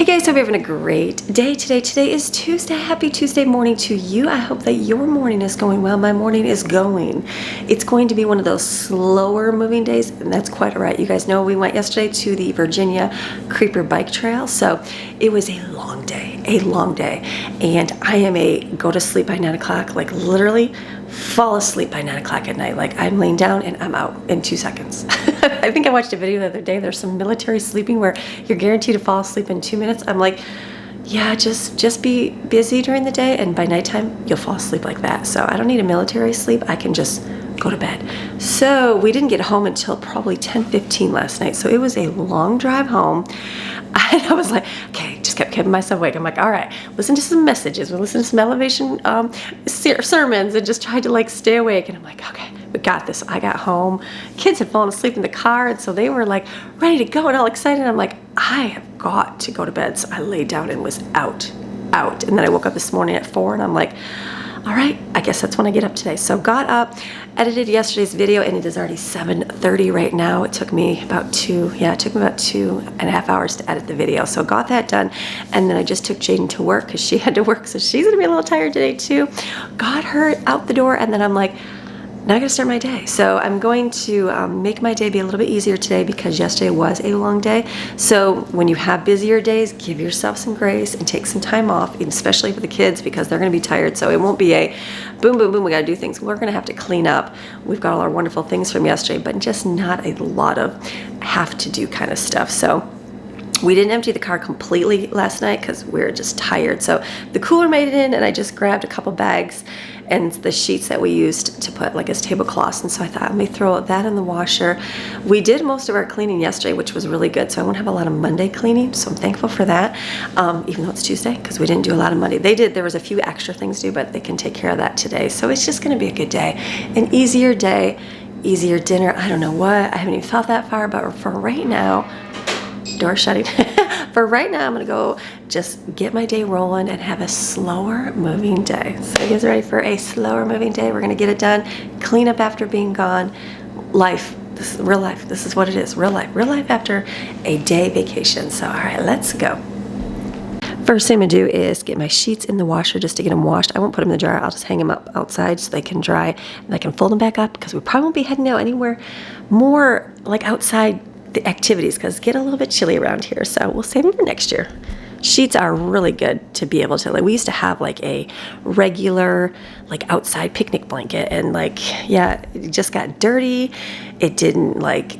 Hey guys, hope you're having a great day today. Today is Tuesday. Happy Tuesday morning to you. I hope that your morning is going well. My morning is going. It's going to be one of those slower moving days, and that's quite all right. You guys know we went yesterday to the Virginia Creeper Bike Trail, so it was a long day, and I am a go to sleep by 9 o'clock, like literally fall asleep by 9 o'clock at night. Like I'm laying down and I'm out in 2 seconds. I think I watched a video the other day. There's some military sleeping where you're guaranteed to fall asleep in 2 minutes. I'm like, yeah, just be busy during the day, and by nighttime you'll fall asleep like that. So I don't need a military sleep. I can just go to bed. So we didn't get home until probably 10:15 last night. So it was a long drive home. And I was like, okay, just kept keeping myself awake. I'm like, all right, listen to some messages. We listened to some elevation sermons and just tried to like stay awake. And I'm like, okay, we got this. I got home. Kids had fallen asleep in the car, and so they were like ready to go and all excited. I'm like, I have got to go to bed. So I laid down and was out. And then I woke up this morning at 4 and I'm like, all right, I guess that's when I get up today. So got up, edited yesterday's video, and it is already 7:30 right now. It took me about 2.5 hours to edit the video. So got that done, and then I just took Jaden to work because she had to work, so she's gonna be a little tired today too. Got her out the door, and then I'm like, now I gotta start my day. So I'm going to make my day be a little bit easier today because yesterday was a long day. So when you have busier days, give yourself some grace and take some time off, especially for the kids because they're gonna be tired. So it won't be a boom, boom, boom, we gotta do things. We're gonna have to clean up. We've got all our wonderful things from yesterday, but just not a lot of have to do kind of stuff. So we didn't empty the car completely last night because we were just tired. So the cooler made it in, and I just grabbed a couple bags and the sheets that we used to put like as tablecloths. And so I thought, let me throw that in the washer. We did most of our cleaning yesterday, which was really good. So I won't have a lot of Monday cleaning. So I'm thankful for that, even though it's Tuesday, because we didn't do a lot of Monday. There was a few extra things to do, but they can take care of that today. So it's just gonna be a good day, an easier day, easier dinner. I don't know what, I haven't even thought that far, but for right now, door shutting. For right now, I'm gonna go just get my day rolling and have a slower moving day. So you guys ready for a slower moving day? We're gonna get it done, clean up after being gone. Life, this is real life. This is what it is, real life after a day vacation. So all right, let's go. First thing I'm gonna do is get my sheets in the washer just to get them washed. I won't put them in the dryer. I'll just hang them up outside so they can dry, and I can fold them back up because we probably won't be heading out anywhere more like outside the activities because get a little bit chilly around here, so we'll save them for next year. Sheets are really good to be able to, like, we used to have like a regular like outside picnic blanket, and like, yeah, it just got dirty. It didn't like,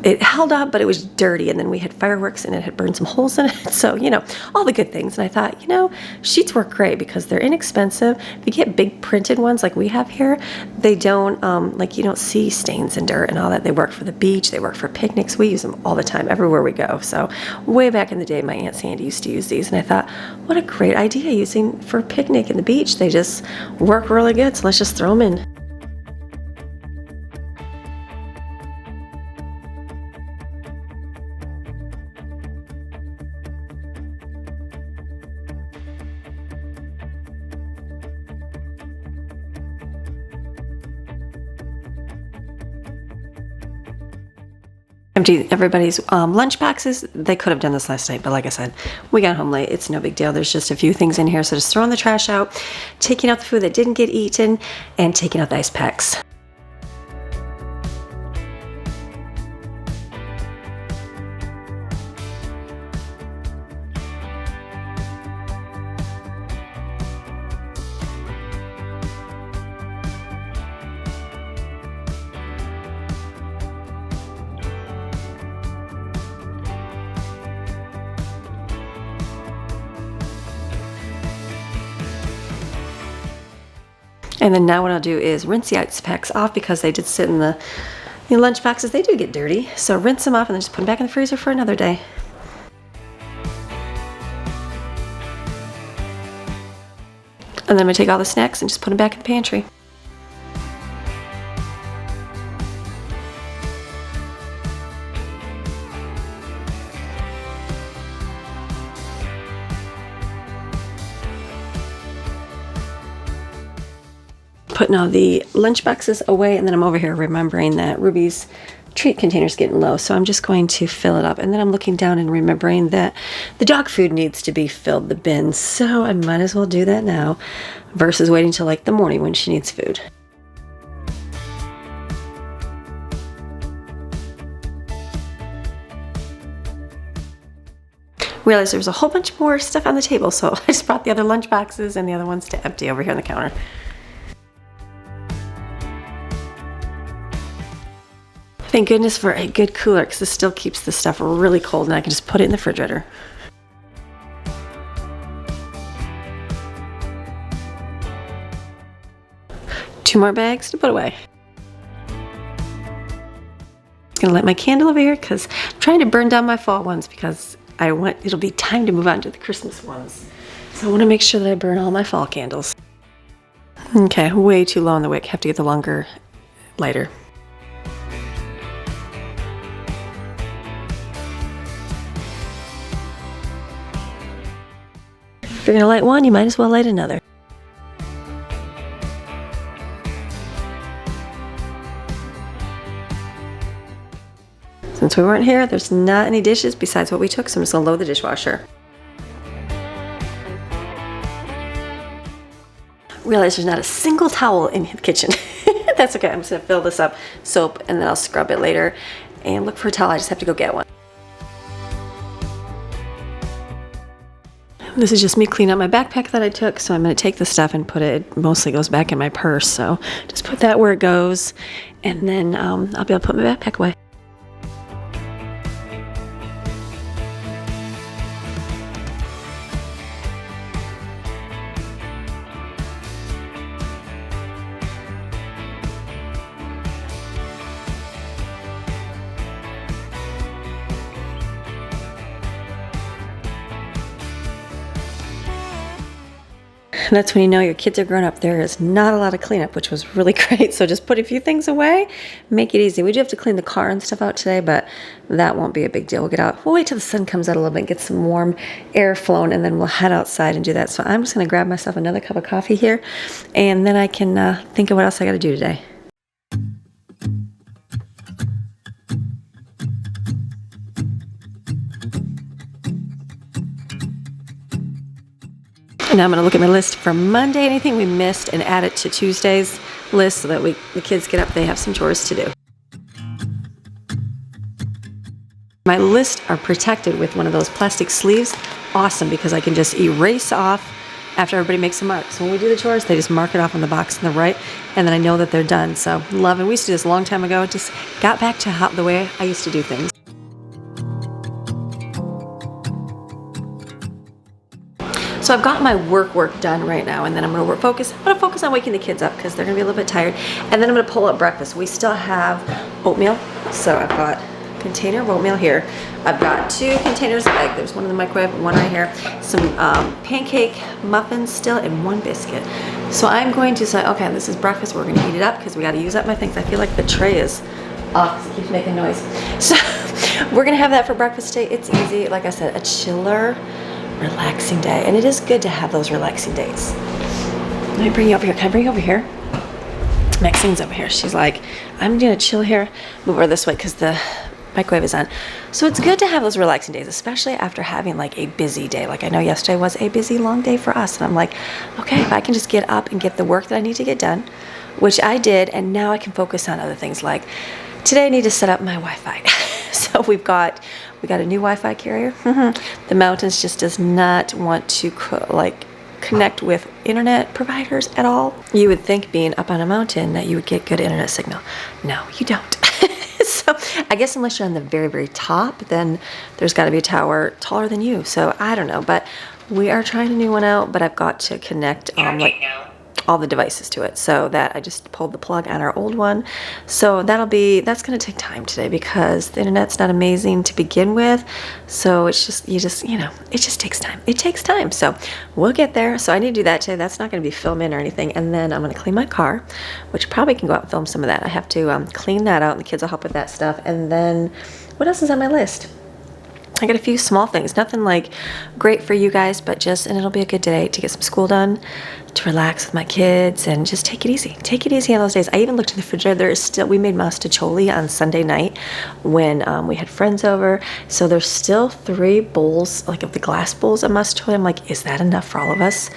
it held up, but it was dirty, and then we had fireworks and it had burned some holes in it. So, you know, all the good things. And I thought, you know, sheets work great because they're inexpensive. If you get big printed ones like we have here, they don't, like, you don't see stains and dirt and all that. They work for the beach, they work for picnics. We use them all the time, everywhere we go. So way back in the day, my Aunt Sandy used to use these, and I thought, what a great idea using for a picnic in the beach. They just work really good, so let's just throw them in. Empty everybody's lunch boxes. They could have done this last night, but like I said, we got home late. It's no big deal. There's just a few things in here, so just throwing the trash out, taking out the food that didn't get eaten, and taking out the ice packs. And then now what I'll do is rinse the ice packs off because they did sit in the lunch boxes. They do get dirty. So rinse them off and then just put them back in the freezer for another day. And then I'm gonna take all the snacks and just put them back in the pantry. Putting all the lunch boxes away, and then I'm over here remembering that Ruby's treat container's getting low, so I'm just going to fill it up. And then I'm looking down and remembering that the dog food needs to be filled, the bin, so I might as well do that now versus waiting till like the morning when she needs food. Realized there was a whole bunch more stuff on the table, so I just brought the other lunch boxes and the other ones to empty over here on the counter. Thank goodness for a good cooler, because this still keeps the stuff really cold and I can just put it in the refrigerator. Two more bags to put away. I'm gonna light my candle over here because I'm trying to burn down my fall ones because it'll be time to move on to the Christmas ones. So I want to make sure that I burn all my fall candles. Okay, way too low on the wick. Have to get the longer lighter. If you're gonna light one, you might as well light another. Since we weren't here, there's not any dishes besides what we took, so I'm just gonna load the dishwasher. Realize there's not a single towel in the kitchen. That's okay, I'm just gonna fill this up, soap, and then I'll scrub it later. And look for a towel, I just have to go get one. This is just me cleaning up my backpack that I took, so I'm going to take the stuff and put it mostly goes back in my purse, so just put that where it goes, and then I'll be able to put my backpack away. And that's when you know your kids are grown up. There is not a lot of cleanup, which was really great. So just put a few things away, make it easy. We do have to clean the car and stuff out today, but that won't be a big deal. We'll get out. We'll wait till the sun comes out a little bit, get some warm air flown, and then we'll head outside and do that. So I'm just going to grab myself another cup of coffee here, and then I can think of what else I got to do today. Now I'm going to look at my list for Monday, anything we missed, and add it to Tuesday's list so that the kids get up, they have some chores to do. My lists are protected with one of those plastic sleeves. Awesome, because I can just erase off after everybody makes a mark. So when we do the chores, they just mark it off on the box on the right, and then I know that they're done. So love, and we used to do this a long time ago. It just got back to the way I used to do things. So I've got my work done right now, and then I'm going to focus on waking the kids up because they're going to be a little bit tired, and then I'm going to pull up breakfast. We still have oatmeal, so I've got a container of oatmeal here. I've got 2 containers of egg. There's one in the microwave and one right here. Some pancake muffins still, and 1 biscuit. So I'm going to say, okay, this is breakfast. We're going to eat it up because we got to use up my things. I feel like the tray is off because it keeps making noise. So we're going to have that for breakfast today. It's easy. Like I said, a chiller, relaxing day, and it is good to have those relaxing days. Let me bring you over here. Can I bring you over here? Maxine's over here. She's like, I'm gonna chill here. Move her this way because the microwave is on. So it's good to have those relaxing days, especially after having like a busy day. Like I know yesterday was a busy, long day for us, and I'm like, okay, if I can just get up and get the work that I need to get done, which I did, and now I can focus on other things. Like today I need to set up my Wi-Fi. So we got a new Wi-Fi carrier. The mountains just does not want to connect with internet providers at all. You would think being up on a mountain that you would get good internet signal. No, you don't. So I guess unless you're on the very, very top, then there's got to be a tower taller than you. So I don't know, but we are trying a new one out, but I've got to connect all the devices to it, so that I just pulled the plug on our old one. So that's going to take time today because the internet's not amazing to begin with. So it's just, it just takes time. It takes time. So we'll get there. So I need to do that today. That's not going to be filming or anything. And then I'm going to clean my car, which probably can go out and film some of that. I have to clean that out, and the kids will help with that stuff. And then what else is on my list? I got a few small things, nothing like great for you guys, but and it'll be a good day to get some school done. to relax with my kids and just take it easy. Take it easy on those days. I even looked in the refrigerator. There is still, we made mastacholi on Sunday night when we had friends over. So there's still 3 bowls, like of the glass bowls of mastacholi. I'm like, is that enough for all of us?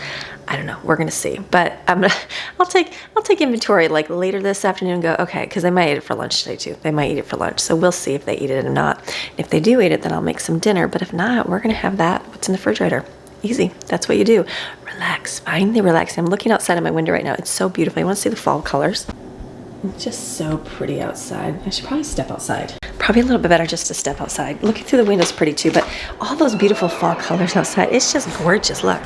I don't know. We're gonna see. But I'll take inventory like later this afternoon and go, okay, because they might eat it for lunch today too. They might eat it for lunch. So we'll see if they eat it or not. If they do eat it, then I'll make some dinner. But if not, we're gonna have that. What's in the refrigerator? Easy. That's what you do. Relax. Find the relaxing. I'm looking outside of my window right now. It's so beautiful. You want to see the fall colors? It's just so pretty outside. I should probably step outside. Probably a little bit better just to step outside. Looking through the window is pretty too, but all those beautiful fall colors outside, it's just gorgeous. Look.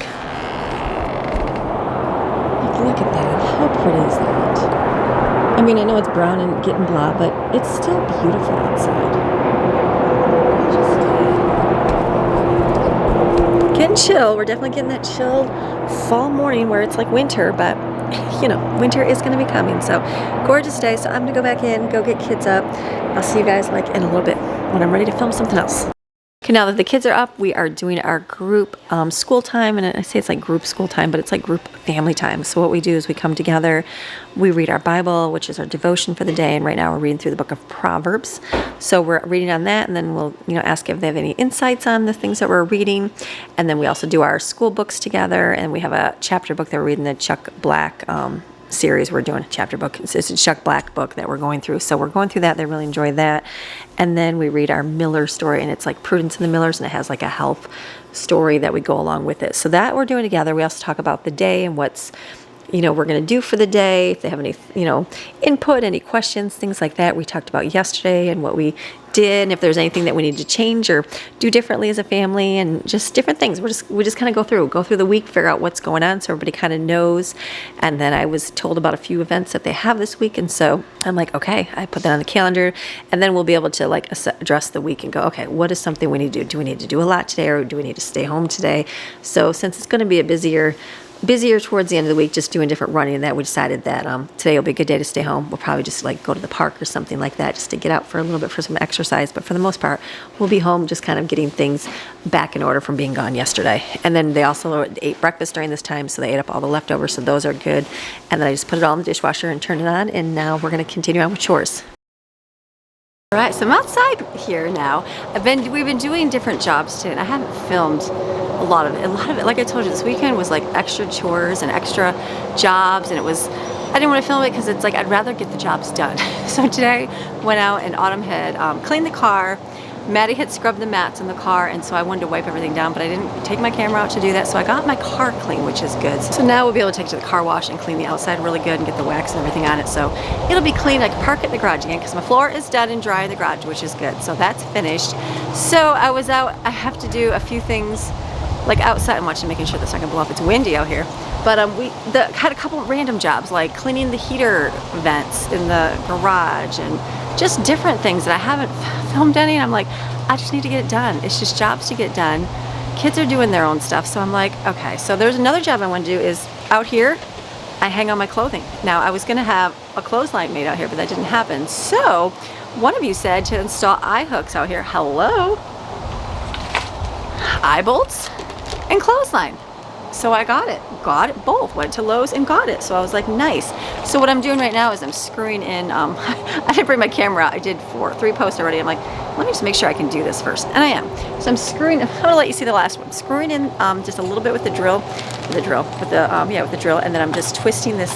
Look at that. How pretty is that? I mean, I know it's brown and getting blah, but it's still beautiful outside. Getting chill. We're definitely getting that chilled fall morning where it's like winter, but you know, winter is going to be coming. So gorgeous day. So I'm going to go back in, go get kids up. I'll see you guys like in a little bit when I'm ready to film something else. Okay, now that the kids are up, we are doing our group school time, and I say it's like group school time, but it's like group family time. So what we do is we come together, we read our Bible, which is our devotion for the day, and right now we're reading through the book of Proverbs. So we're reading on that, and then we'll ask if they have any insights on the things that we're reading, and then we also do our school books together, and we have a chapter book that we're reading, the Chuck Black series. We're doing a chapter book. It's a Chuck Black book that we're going through. So we're going through that. They really enjoy that. And then we read our Miller story, and it's like Prudence and the Millers, and it has like a health story that we go along with it. So that we're doing together. We also talk about the day and what's, we're going to do for the day. If they have any, input, any questions, things like that. We talked about yesterday and what we did, and if there's anything that we need to change or do differently as a family, and just different things. We just kind of go through the week, figure out what's going on, so everybody kind of knows. And then I was told about a few events that they have this week, and so I'm like, okay, I put that on the calendar, and then we'll be able to like address the week and go, okay, what is something we need to do? Do we need to do a lot today, or do we need to stay home today? So since it's going to be a busier towards the end of the week, just doing different running, and that we decided that today will be a good day to stay home. We'll probably just like go to the park or something like that, just to get out for a little bit for some exercise. But for the most part, we'll be home, just kind of getting things back in order from being gone yesterday. And then they also ate breakfast during this time, so they ate up all the leftovers, so those are good. And then I just put it all in the dishwasher and turned it on, and now we're going to continue on with chores. All right, so I'm outside here now. We've been doing different jobs today, and I haven't filmed a lot of it. Like I told you, this weekend was like extra chores and extra jobs, and I didn't want to film it because it's like I'd rather get the jobs done. So today, went out and Autumn had cleaned the car. Maddie had scrubbed the mats in the car, and so I wanted to wipe everything down, but I didn't take my camera out to do that, so I got my car clean, which is good. So now we'll be able to take it to the car wash and clean the outside really good and get the wax and everything on it, so it'll be clean. I can park it in the garage again because my floor is done and dry in the garage, which is good. So that's finished. So I was out. I have to do a few things like outside. I'm watching, making sure that's not gonna blow up. It's windy out here. But had a couple of random jobs, like cleaning the heater vents in the garage and just different things that I haven't filmed any. And I'm like, I just need to get it done. It's just jobs to get done. Kids are doing their own stuff. So I'm like, okay. So there's another job I want to do is out here. I hang on my clothing. Now I was gonna have a clothesline made out here, but that didn't happen. So one of you said to install eye hooks out here. Hello? Eye bolts and clothesline. So I got it both, went to Lowe's and got it. So I was like, nice. So what I'm doing right now is I'm screwing in, I didn't bring my camera out. I did 3 posts already. I'm like, let me just make sure I can do this first. And I am. So I'm screwing, I'm gonna let you see the last one. Screwing in just a little bit with the drill, with the drill. And then I'm just twisting this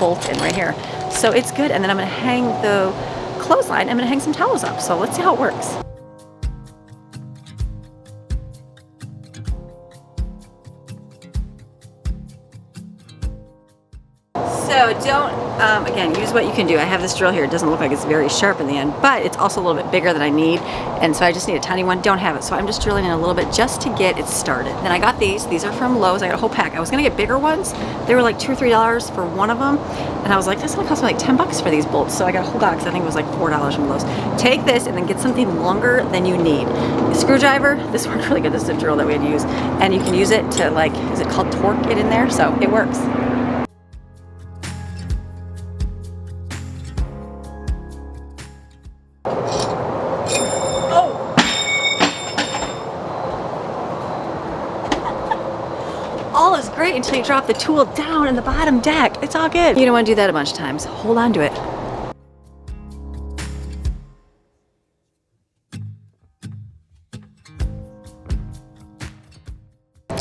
bolt in right here. So it's good. And then I'm gonna hang the clothesline. I'm gonna hang some towels up. So let's see how it works. So don't, again, use what you can do. I have this drill here. It doesn't look like it's very sharp in the end, but it's also a little bit bigger than I need. And so I just need a tiny one. Don't have it. So I'm just drilling in a little bit just to get it started. Then I got these. These are from Lowe's. I got a whole pack. I was going to get bigger ones. They were like $2 or $3 for one of them. And I was like, that's going to cost me like 10 bucks for these bolts. So I got a whole box. I think it was like $4 from Lowe's. Take this and then get something longer than you need. A screwdriver. This worked really good. This is a drill that we had to use. And you can use it to like, is it called torque it in there? So it works. great until you drop the tool down in the bottom deck. It's all good. You don't want to do that a bunch of times. Hold on to it.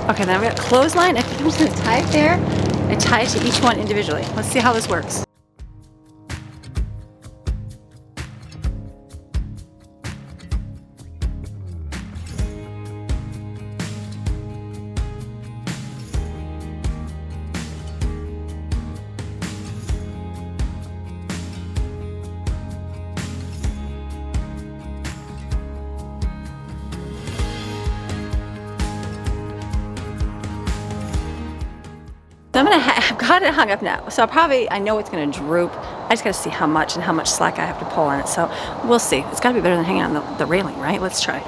Okay, then I've got clothesline. I think I'm just gonna tie it there and tie it to each one individually. Let's see how this works. So I've got it hung up now. So I know it's gonna droop. I just gotta see how much and how much slack I have to pull on it. So we'll see. It's gotta be better than hanging on the railing, right? Let's try.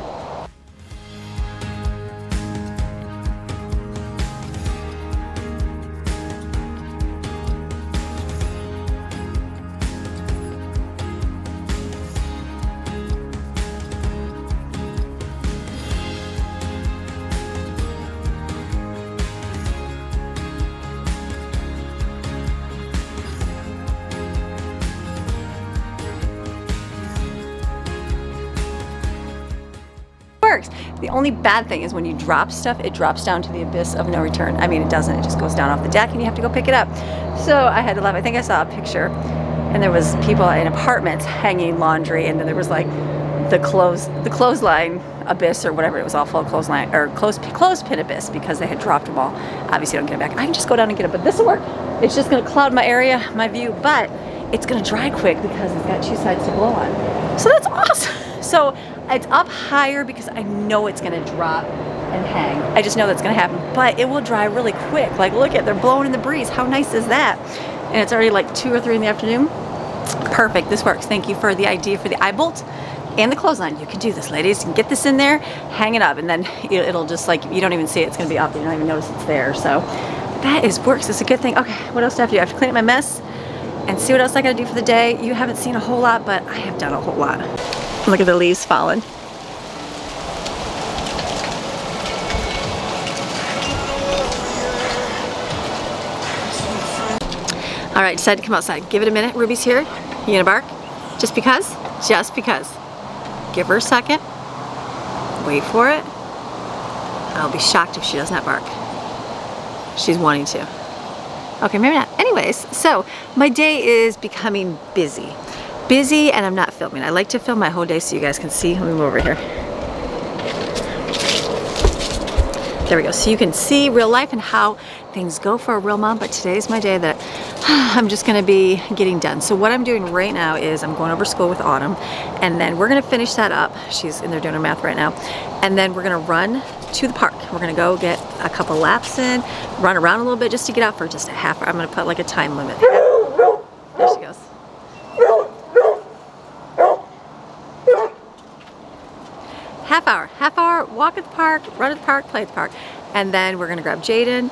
The only bad thing is when you drop stuff, it drops down to the abyss of no return. I mean, it doesn't. It just goes down off the deck and you have to go pick it up. So I had to laugh. I think I saw a picture and there was people in apartments hanging laundry, and then there was like the clothesline abyss or whatever. It was all full of clothesline or clothespin abyss because they had dropped them all. Obviously, don't get it back. I can just go down and get it, but this will work. It's just going to cloud my area, my view, but it's going to dry quick because it's got two sides to blow on. So that's awesome. So it's up higher because I know it's gonna drop and hang. I just know that's gonna happen, but it will dry really quick. Like, look at, they're blowing in the breeze. How nice is that? And it's already like 2 or 3 in the afternoon. Perfect, this works. Thank you for the idea for the eye bolt and the clothesline. You can do this, ladies. You can get this in there, hang it up, and then it'll just like, you don't even see it. It's gonna be up. You don't even notice it's there. So that works. It's a good thing. Okay, what else do I have to do? I have to clean up my mess and see what else I gotta do for the day. You haven't seen a whole lot, but I have done a whole lot. Look at the leaves falling. All right, decided to come outside. Give it a minute. Ruby's here. You gonna bark? Just because? Just because. Give her a second. Wait for it. I'll be shocked if she does not bark. She's wanting to. Okay, maybe not. Anyways, so my day is becoming busy. Busy, and I'm not filming. I like to film my whole day so you guys can see. Let me move over here. There we go. So you can see real life and how things go for a real mom, but today's my day that I'm just gonna be getting done. So what I'm doing right now is I'm going over school with Autumn, and then we're gonna finish that up. She's in there doing her math right now. And then we're gonna run to the park. We're gonna go get a couple laps in, run around a little bit just to get out for just a half hour. I'm gonna put like a time limit. There she goes. Half hour, walk at the park, run at the park, play at the park. And then we're gonna grab Jaden.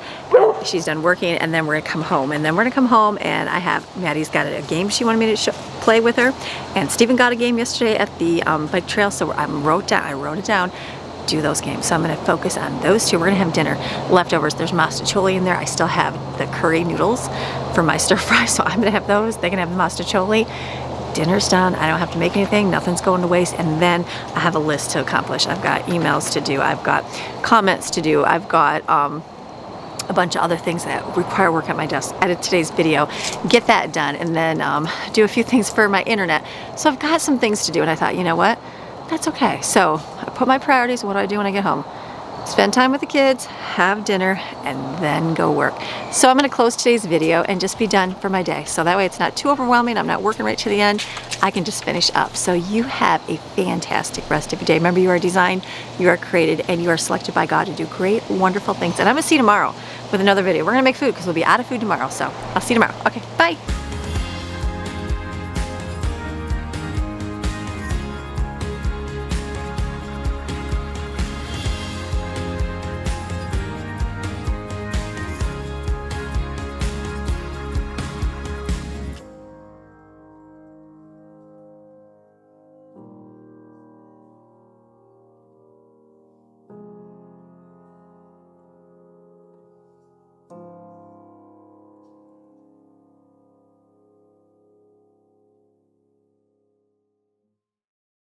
She's done working, and then we're gonna come home. And then we're gonna come home, and Maddie's got a game she wanted me to play with her. And Stephen got a game yesterday at the bike trail, so I wrote it down, do those games. So I'm gonna focus on those two. We're gonna have dinner. Leftovers, there's mastacholi in there. I still have the curry noodles for my stir fry, so I'm gonna have those. They can have the mastacholi. Dinner's done. I don't have to make anything. Nothing's going to waste. And then I have a list to accomplish. I've got emails to do. I've got comments to do. I've got a bunch of other things that require work at my desk. Edit today's video, get that done, and then do a few things for my internet. So I've got some things to do, and I thought, you know what? That's okay. So I put my priorities. What do I do when I get home? Spend time with the kids, have dinner, and then go work. So I'm gonna close today's video and just be done for my day. So that way it's not too overwhelming. I'm not working right to the end. I can just finish up. So you have a fantastic rest of your day. Remember, you are designed, you are created, and you are selected by God to do great, wonderful things. And I'm gonna see you tomorrow with another video. We're gonna make food because we'll be out of food tomorrow. So I'll see you tomorrow. Okay, bye.